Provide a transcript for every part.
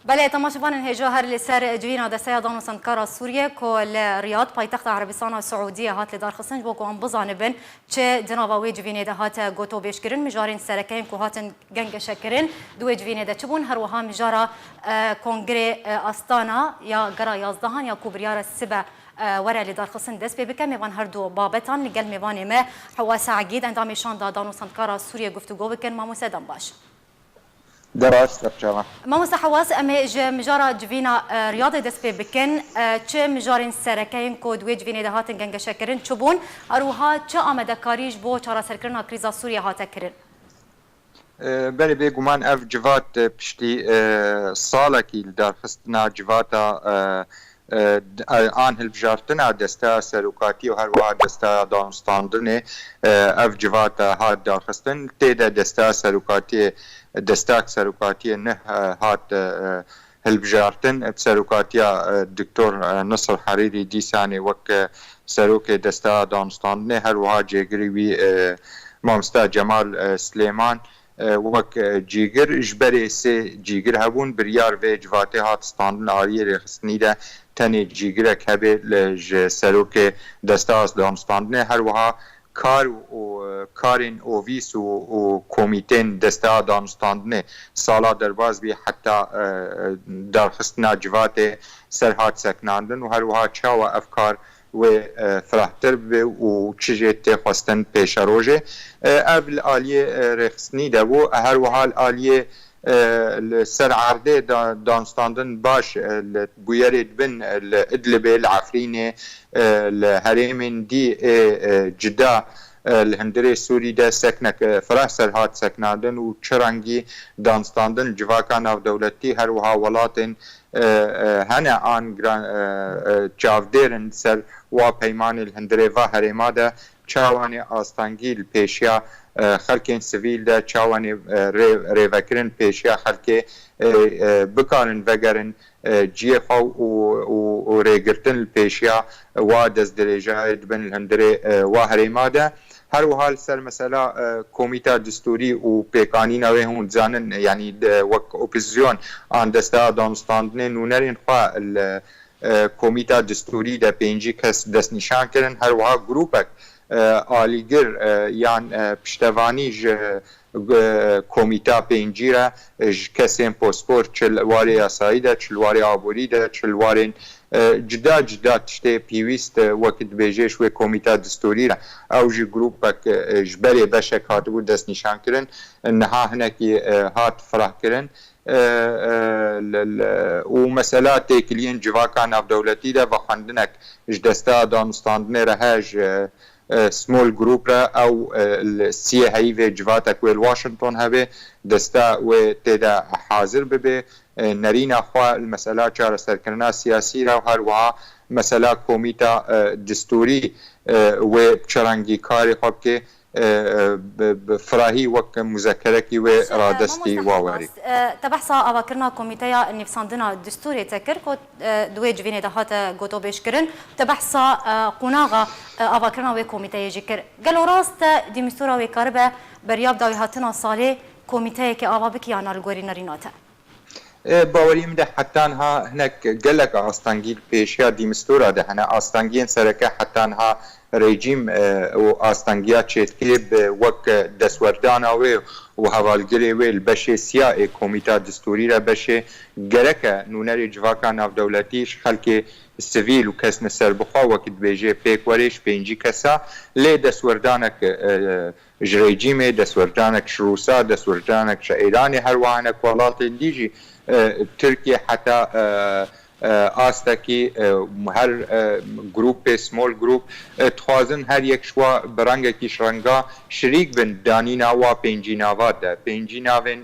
بله تماشاوان هجا هر لسر جوینا دسته دانو سندکارا سوریه کل ریاض پایتخت عربستان سعودیه هات لدار خصنج بو کوان بزانبن چه جناباوی جوینه ده هات گوتو بیش کرن مجارین سرکین کو هاتن گنگ شکرن دو جوینه ده چبون هر وها مجارا کنگره استانا یا گرا یازدهان یا کوبریار سبه ورا لدار خصن دست به بکم میوان هر دو بابتان لگل میوان ما حواس عقید اندام شان دانو سندکارا سوریه گفتگو بکن ما مسدم باش دراست بچه‌ها ما مستحواس اما مجارا جوینا ریاض دست به بکن چه مجارین سرکین کود وی جوینه ده هاتن گنگ شکرن چبون اروها چه آمده کاریش بو چارا سرکرنا کریزا سوریه هاته کرن بله بگومان اف جوات پشتی سالکی در خستنا جواتا آن هلبجارتنا دسته سروکاتی و هر واحد دسته دانستاندن اف جوات هات در خستن تیده دسته سروکاتی دستاک سروکاتی نه هات هلبجارتن بسروکاتیا دکتور نصر حریری دیسانی وک سروک دسته دانستاندن هر واحد جگری وی مامستا جمال سلیمان وک جیگر اجبری سه جیگر هبون بریار و جواتی هات ستاندن آریه رخصنی ده تنی جیگر کبه لج سروک دسته از دانستاندن هر واحد کارین اوویس و کمیتین دسته دانستاندن سالا درباز بی حتی درخستنا جوات سرهات سکناندن و هر وها چاو افکار و فرحتر به و چیزی تخواستن پیش روژه اول آلیه رخصنی ده و هر وها آلیه سر عرده دانستاندن باش بویرد بن الادلبه العفرینه الهرمین دی جدا الهندري سوري ده سكنك فراسر هات سكنادن و چرنگي دانستاندن جواکان او دولتي هر وها ولاتن هنا آن چاوديرن سر و پیمان الهندري و هرما ده چاواني آستانگي الپیشیا خلکین سویل ده چاواني ریوکرن پیشیا خلک بکارن وگرن جی خو و ریگرتن الپیشیا و دست درجه بن الهندري و هرما ده هر وحال سر مثلا کمیته دستوری و پیکانی نوی هون زانن یعنی وک اپوزیسیون آن دسته دانستاندن نونرین خواه کمیته دستوری ده پینجی کس دست نشان کرن هر وحال گروپک آلیگر یان پشتوانی کمیته پینجی را کسیم پاسپور چلواری اسایی ده چلواری آبوری ده چلواری جدا جدا تشته پیویست وقت بیجش و کمیته دستوری را او جی گروپک جبری بشک هاتبو دست نشان کرن نها هنکی هات فرح کرن و مسئله تکلین جواکان اف دولتی ده و خواندنک جدسته دانستاندن رهاج سمول گروپ را او سی هیو جواتک ویل واشنطن هبه دسته و تیده حاضر ببه نرین اخواه المسئله چار سرکرنا سیاسی را هر وها مسئله کمیته دستوری و چرنگی کاری خوب که فراهی وک مذکره کی و ارادستی واوری تبحثا اواکرنا کمیته نفساندنا دستوری تکر کو دوی جوینه دهات گوتو بیش کرن تبحثا قناغه اواکرنا و کمیته جکر گلو راست دیمستورا و کاربه بریاب داوی هاتنا ساله کمیته که آوا بکی آن الگوری نریناته باوریم ده حتی ها هنک گلک آستانگی پیشیا دیمستورا ده هنه آستانگین سرکه حتی ها رژیم و آستانگیا چتکی به وک دستوردانا و حوالگری و البشه سیاه کمیته دستوری را بشه گرکه نونر جواکان اف دولتیش خلک سویل و کس نسر بخوا وکت بیجه پیک وریش پینجی کسا لی دستوردانک رژیم دستوردانک شروسا دستوردانک ایرانی هر وانک ولات دیجی ترکیه حتی آستکی هر گروپ سمول گروپ تخوازن هر یک شوا برنگ کیش رنگا شریک بن دانینا و پینجیناوات ده پینجیناوین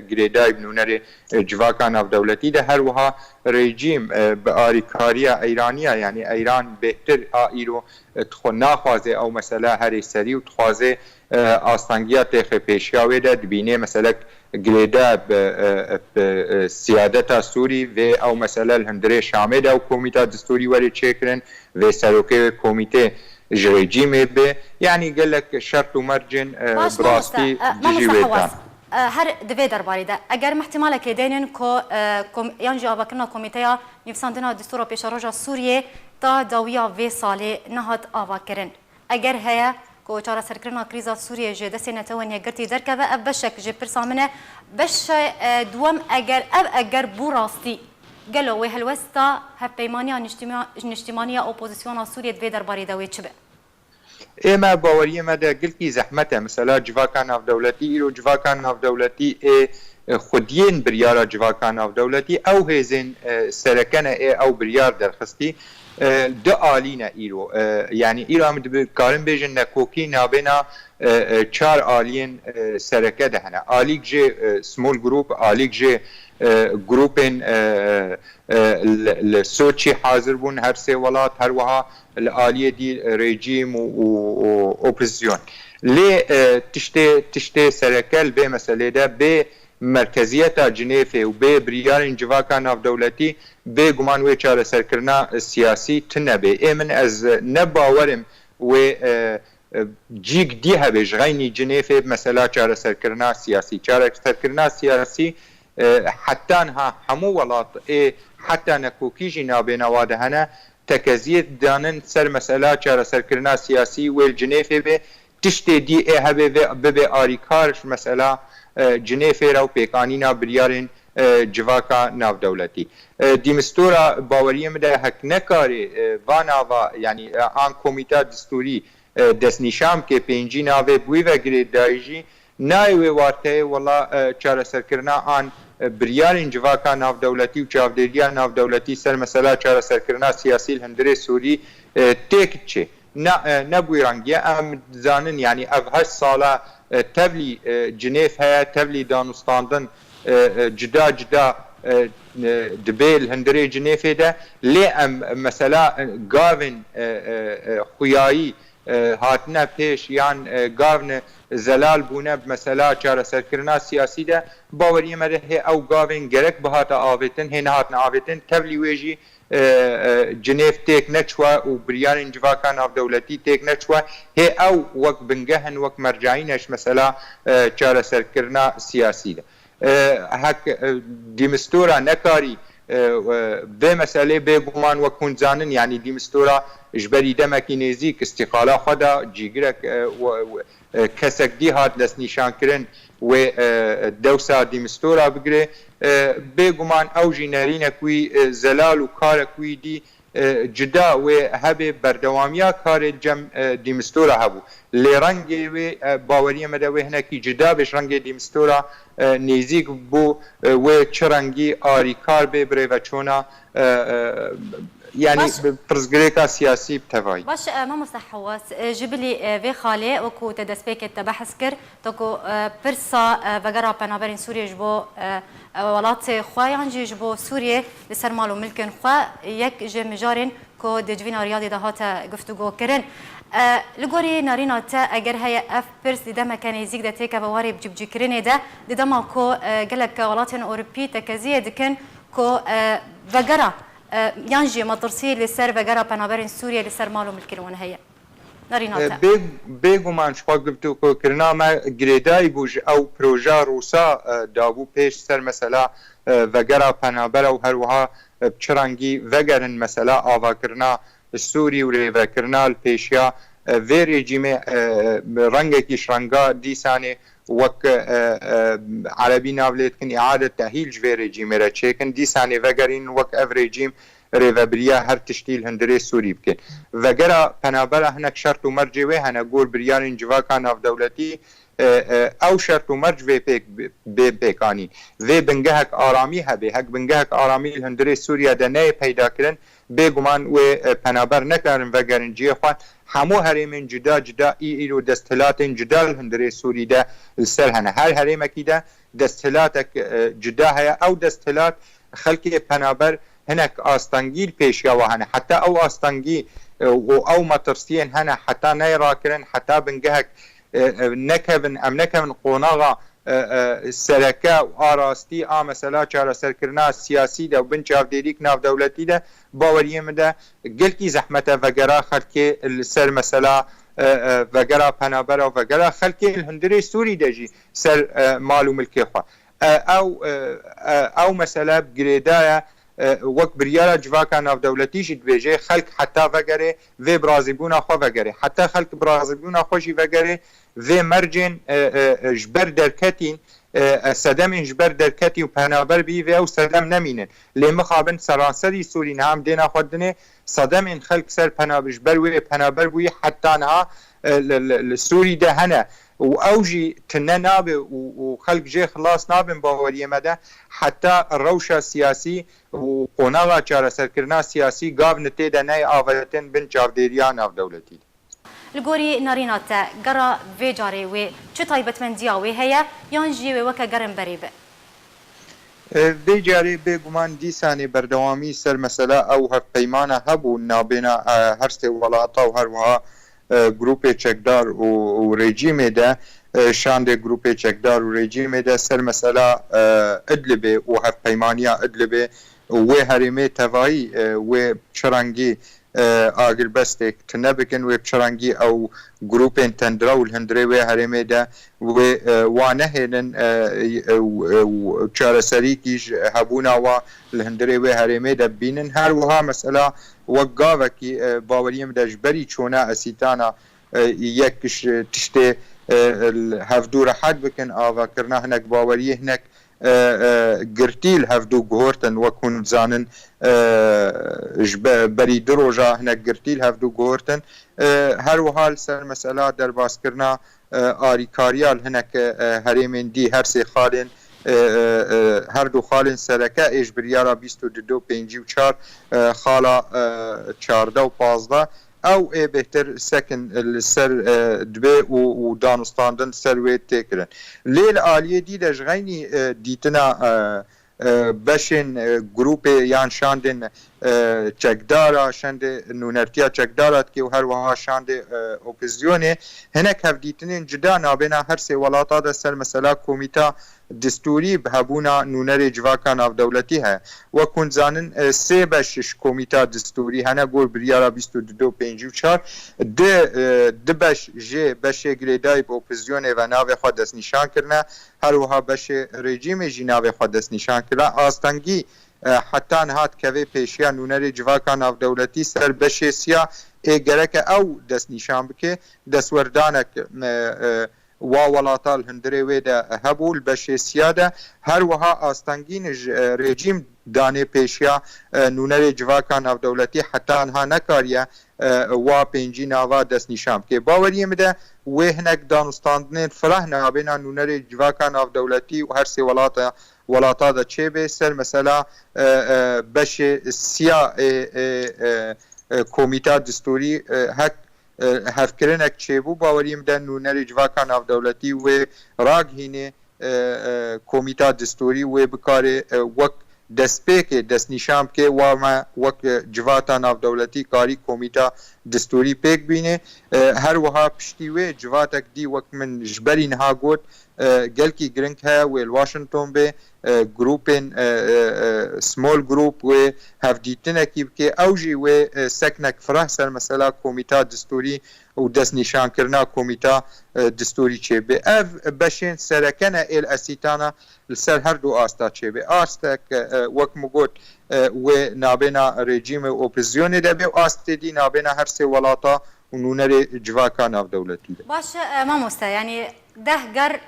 گریدای بنونر جواکان اف دولتی ده هر وها رژیم به آریکاریا ایرانیا یعنی ایران بهتر ایرو ناخوازه او مثلا هر سری و تخوازه آستانگیات پیشیاوی ده دبینه مثلا گریدا سیادت سوری و او مثلا الهندره شامه ده و کمیته دستوری وری چکرن و سروکه کمیته رژیم به یعنی قال لك شرط ومرجن براستی جيويتان هر دوی درباره ده اگر محتمل که دینن کو یان جواب کردن کمیته نویسندنا دستور پیشروژا سوریه تا داویا و سال نهاد آوا کردن اگر هيا کو چاره سرکرنا کریزا سوریه جده سنتوانی گرتی درکه و بشک ج پرسامنه بش دوم اگر بو راستی قالوا وهل وسطا هبيمانيا نجتماعية أوبوزيسيون سوريا دوي درباري دوي تشبه اما باوريه مدى قلتي زحمته مثلا جواكان اف دولتي ايرو جواكان اف دولتي خودين بريارا جواكان اف دولتي او هيزن سركنه او بريار درخستي دو آلينا ايرو يعني ايرو هم كارن بيجن نكوكي نابنا چار آلين سركه دهنا آليك جي سمول جروب آليك جي جروبين السوتشي حاضر بون هر سي ولات هر وها الآلية دي ريجيم وأوبوزيسيون لي تشتي سركل بي مسألة ده بي مركزية جنيفة وبي بريارين جواكا ناف دولتي بي قمان وي چاره سركرنا السياسي تنبي من از نباورم و جيك دي هبش غيني جنيفة بمسألة چاره سركرنا سياسي چاره سركرنا سياسي حتى انها همو ولات حتى نكوكي جنا بينواده هنا تكزيت دانن سر مسألة چاره سركرنا سياسي والجنيفة به تشتي دي هبه ببه آريكارش مسألة جنيفة رو بيقانينا بريارين جواكا ناف دولتي دي مستورة باوريه مده هك نكاري وانا يعني آن كوميتا دستوري دست نشام که پینجی ناوه بوی و گرید دایجی نایوه وارته والله چاره سرکرنا آن بریارین جواکا ناف دولتی و چاودریا ناف دولتی سر مسئله چاره سرکرنا سیاسی الهندره سوری تیک چه نبوی رنگیه ام زانن یعنی او 8 ساله تبلی جنیف هیا تبلی دانستاندن جدا جدا دبيل هندري جنيفه ده لي ام مثلا غافن خوياي هاتنا پیش یان گاون زلال بونه بمثلا چاره سرکرنا سیاسی ده باوری مده او گاون گرک بهات آویتن هن هاتنا آویتن تبلی ویجی جنیف تیک نچوا و بریان جواکان اف دولتی تیک نچوا هي او وقت بنگهن وقت مرجعینش مثلا چاره سرکرنا سیاسی ده هک دیمستورا نکاری به مسئله به گمان و کن زانن یعنی دیمستورا اجبری دمکی نزیک استقاله خدا جیگرک کسک دی هات دست نشان کرن و دوسا دیمستورا بگره به گمان او جینرین کوی زلال و کار کوی دی جدا و هبه بردوامیا کار جم دیمستورا هبو لرنگ و باوری مده و هنکی جدا بش رنگ دیمستورا نزیک بو و چرنگی آری کار ببره و چونا يعني برزغريكا سياسي بتواي باش ما مستحواس جبلي في خالي وكو تدسبيك تبحث كر تكو برسا فغرا بنابرين سوريا جبو ولات خويان جبو سوريا لسر مالو ملكن خوا يك جمجارين كو دجوينا رياضي دهاتا گفتگو كرن لغوري نارينا تا اگر هي اف برس دي دما كان يزيك ده تيكا بواري بجبجي كرين ده دي دما كو قالك ولاتن اوروبي تكزيه دكن كو فغرا يانجي مطرسي لسر فقرا بنابرين سوريا لسر مالو ملكيون هي ناريناتا بيغو مان شفاق قبتو كرنا ما جريداي بوج او بروجا روسا دابو بيش سر مثلا فقرا بنابرا وهروها بچرانگي وقرن مثلا آوا كرنا السوري وريفا كرنا البيشيا في ريجيمي رنگكيش رنگا دي ساني وك عربي نابلت كن إعادة تأهيل جوي ريجيم را چيكن دي ساني وگرين وك اف ريجيم ريفابريا هر تشتيل هندري سوري بكن وگرا پنابرا هنك شرط و مرجي وي هنا قول بريارين جواكا ناف دولتي او شرط و مرج وي بيكاني وي بنگهك آرامي هبه هك بنگهك آرامي الهندري سوريا دا ناي پیدا کرن بيگمان و پنابر نکارن وگرين جي خوان همو هرمین جدا جدا ایرو دستلات جدا الهندره سوری ده السر هنه هر هرمکی ده دستلاتك جدا هيا او دستلات خلقی پنابر هنك آستانگیل پیشیا و هنه حتی او آستانگی او مطرسین هنه حتی نیراکرن حتی بنگهک نکبن ام نکبن قوناغا سرکه و آراستی مثلا چاره سرکرنا سیاسی ده و بن چاودیریک ناف دولتی ده باوریم ده گلکی زحمت وگرا خلقی سر مثلا وگرا پنابرا وگرا خلکی الهندری سوری دجی سر مال و ملکی خوا او مثلا بگریدایا وەک بریارە جواکە ناودەوڵەتیشی دبێژێ خەلک حتا vegere vê birazîbûna xwe vegere heta xelk birazîbûna xwe jî vegere vê mercên ji ber derketîn sedemên ji ber derketî û penaber bî vê ew sedem nemînin lê mixabin seranserî Sûrî niha em dêna xwe dinê sedemên xelk ser ji ber wê penaber bûyî heta niha li Sûrî de hene و او جی تنه نابه و خلق جی خلاص نابن باوریه مده حتی روشا سیاسی و قناغا چاره سرکرنا سیاسی گاو نتی ده نای آوایتن بین چاودیریان آف دولتی الگوری نارینات گرا وی جاری وی چه تایبەتمەندیە وی هەیە یان جی وی وەکە گەرم بەری بێ وی جاری بێگومان دیسانی بەردەوامی سەر مەسەلا ئەو هەفپەیمانە هەبوو نابێنە هەر سێ وڵاتە و هەروەها گروپی چکدار و رژیم ده شانده گروپی چکدار و رژیم ده سر مثلا ادلبه و هف پیمانیا ادلبه و هریمه توایی و چرنگی آگر بستک تنبکن و چرنگی او گروپین تندرا و الهندره و هریمه ده و وانهلن چارسری کیش هبونا و الهندره و هریمه ده بینن هر وها مثلا وقاوكي باوريم دجبري چونا اسيتانا يكش تشتي هفدو رحاد بكن آوا كرنا هناك باوريه هناك قرتيل هفدو جهورتن وكون زانن بري دروجا هناك قرتيل هفدو جهورتن هر وحال سر مسألة در باس كرنا آريكاريال هناك هريمين دي هر سي خالين هر دو خالن سرکه ایش بریارا 22 5 و 4 خالا 14 و 15 او ای بهتر سکن سر دبه و دانستاندن سر وید تکرن لیل آلیه دیدش غینی دیتنا بشن گروپ یان شاندن چکدارا شند نونرتیا چکدارات که و هر وها شند اپوزیونه هنک هفدیتنین جدا نابینا هر سی ولاتا ده سر مثلا کومیتا دستوری بهبونا نونر جواکا ناف دولتی ها و کن زانن سه بشش کومیتا دستوری هنه گور بریارا 22 5 و 4 ده بش جه بش گریدای با اپوزیونه و ناو خود دست نشان کرنه هر وها بش رژیم جی ناو خود دست نشان کرنه آستانگی حتی هات که پیشیا نونر جواکا ناف دولتی سر بش سیا گرک او دست نشان بکه دست وردانک و ولاتا الهندره ویده هبول بشه سیاده هر وها آستانگین رژیم دانه پیشیا نونر جواکا ناف دولتی حتی انها نکاریه و پنجی ناوا دست نشام که باوریم ده و هنک دانستاندن فرح نابینا نونر جواکا ناف دولتی و هر سی ولاتا ده چه به سر مثلا بشه سیا کومیتا دستوری هک هفکرنک چه بو باوریم دن نونر جواکا ناف دولتی و راگ هینه کومیتا دستوری و بکاره وک دست پیکه دست نشام که و ما وک جواتا ناف دولتی کاری کومیتا دستوری پیک بینه هر وها پشتی و جواتک دی وک من جبری نها گوت گلکی گرنگ ها و الواشنطن به گروپین سمول گروپ و هفدیتنکی که اوجی و سکنک فرح سر مثلا کومیتا دستوری و دست نشان کرنا کومیتا دستوری چه به اف بشین سرکنه ایل اسیتانا سر هر دو آستا چه به آستک وک مگوت و نابینا رژیم اپوزیون ده به آست دی نابینا هر سه ولاتا و نونر جواکا ناف دولتی ده باش ماموستا یعنی ده گر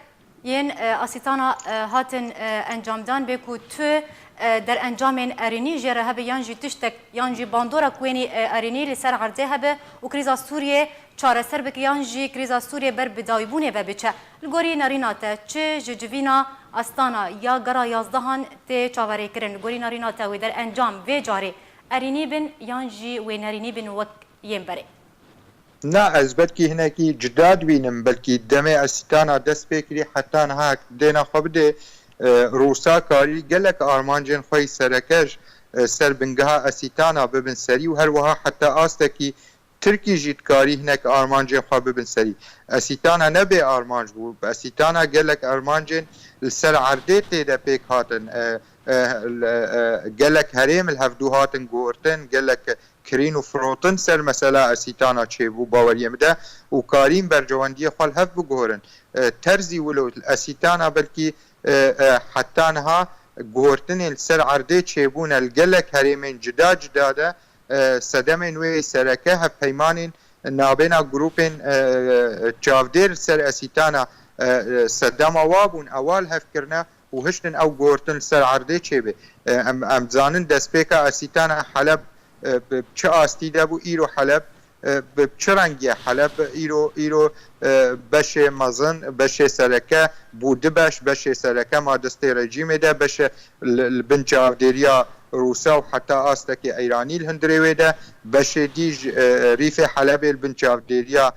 ین اسیتانا هاتن انجام دان بکو تو در انجام ارینی جره هبه یانجی تشتک یانجی باندورا کوینی ارینی لسر عرضه هبه و کریزا سوریه چاره سر بک یانجی کریزا سوریه بر بدایبونه و بچه الگوری ناریناته چه ججوینا استانا یا گرا یازدهان ته چاوره کرن الگوری ناریناته و در انجام و جاره ارینی بن یانجی و نارینی بن وک یم بره نه از بدکی هنکی جداد بینم بلکی دمه اسیتانا دست بکری حتی نها دینا خبده روسا کاری گلک آرمانجن خوی سرکش سر بنگها اسیتانا ببن سری و هر وها حتی آستکی ترکی جیت کاری هنک آرمانجن خواه ببن سری اسیتانا نبه آرمانج بود اسیتانا گلک آرمانجن سر عرده تیده پیک هاتن گلک هریم الهفدو هاتن گورتن گلک کرین و فروتن سر مثلا اسیتانا چه بو باوریه مده و کاریم برجواندی خال هف بگهورن ترزی ولو اسیتانا بلکی حتی نها گهورتن سر عرده چه بون الگلک هریمین جدا جدا ده سدمن و سرکه هف پیمانین نابینا گروپین چاودیر سر اسیتانا سدم وابون اول هف کرنا و هشتن او گورتن سر عرده چه به ام زانن دسپیکا اسیتانا حلب چه آستی ده بو ایرو حلب چه رنگی حلب ایرو بش مزن بش سرکه بوده بش سرکه ما دسته رژیم ده بش بنچاودیریا روسا و حتی آستک ایرانی الهندری ویده بش دیج ریف حلب البنچاودیریا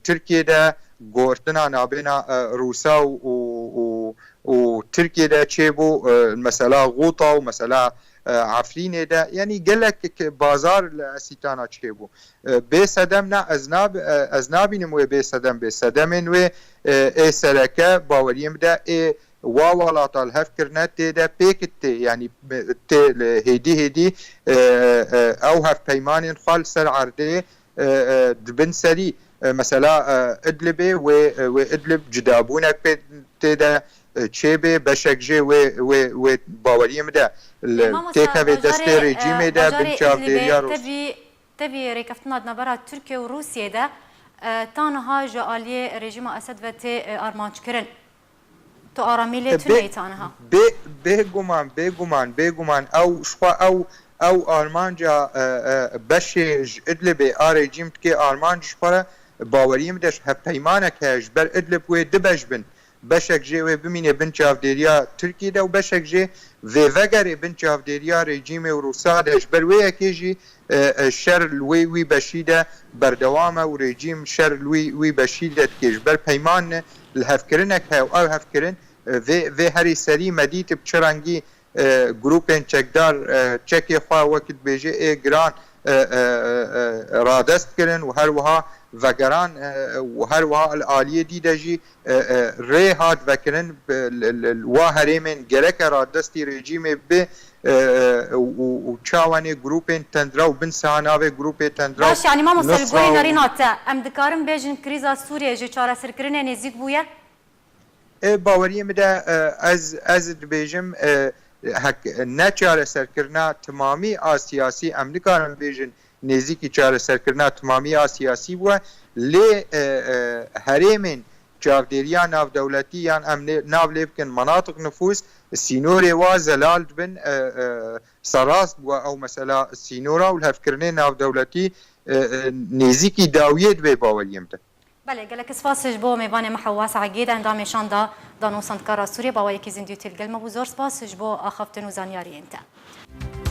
ترکیه ده گورتنا نابینا روسا و تركيا ده تشيبو مثلا غوطة ومثلا عفرينة ده يعني قال لك بازار الاسيتانا تشيبو بسدمنا ازنابي نمو بسدم و اي سركه باوريم ده اي واوالات الهفكرنات ده بيكت يعني هيدي او هف بيمان خال سر عرده دبن سري مثلا ادلبي و ادلب جدابونك ده چه بشک جه و باوریم ده تیکه به دست رژیم ده بنچاف دیریا روس تبي ريكفتنا نبرا تركيا وروسيا ده تانها جاليه رژیم اسد و تی ارمانج کرن تو آرامیلی تونه تانها بگمان او شخوا او آرمانجا بشج ادلب رژیم که آرمانج شخوا باوریم دهش هپیمانه کهش بر ادلب و دبش بن بشک جه و بمینه بنچاودیریا ترکیه ده و بشک جه وگره بنچاودیریا رژیم و روسا دهش برویه که جی شر الوی بشیده بردوامه و رژیم شر الوی بشیده کهش بر پیمان الهفکرنک او هفکرن و هری سری مدیت بچرانگی گروپین چکدار چکی خواه وقت بیجه ای گران رادست کرن و هر وها وگران و هر وها الآلیه دیده جی ری هاد وکرن و هریمن گرک رادستی رژیم به و چاوانی گروپین تندرا و بنساناوی گروپ تندرا باش يعني ما مصل قولي نارينات ام دكارم بيجن كريزا سوريا جي چارا سركرنه نزيك بويا باوریه مده از بیجم نه چاره سرکرنا تمامی آسیاسی امریکا بیجن نزدیکی چاره سرکرنا تمامی آسیاسی بوده لی هریمن چاودیریا ناو دولتی یان ناو لیبکن مناطق نفوس سینوری و زلال بن سراست بوده او مثلا سینورا و الهفکرنه ناو دولتی نزدیکی داویت به باوریه مده بله قالك سپاسش بو میوان محواس عقید اندام شاندا دانو سندکارا سوریه باوی کی زندیو تلگل مبوزور سپاسش بو اخفتن و زانیاری انت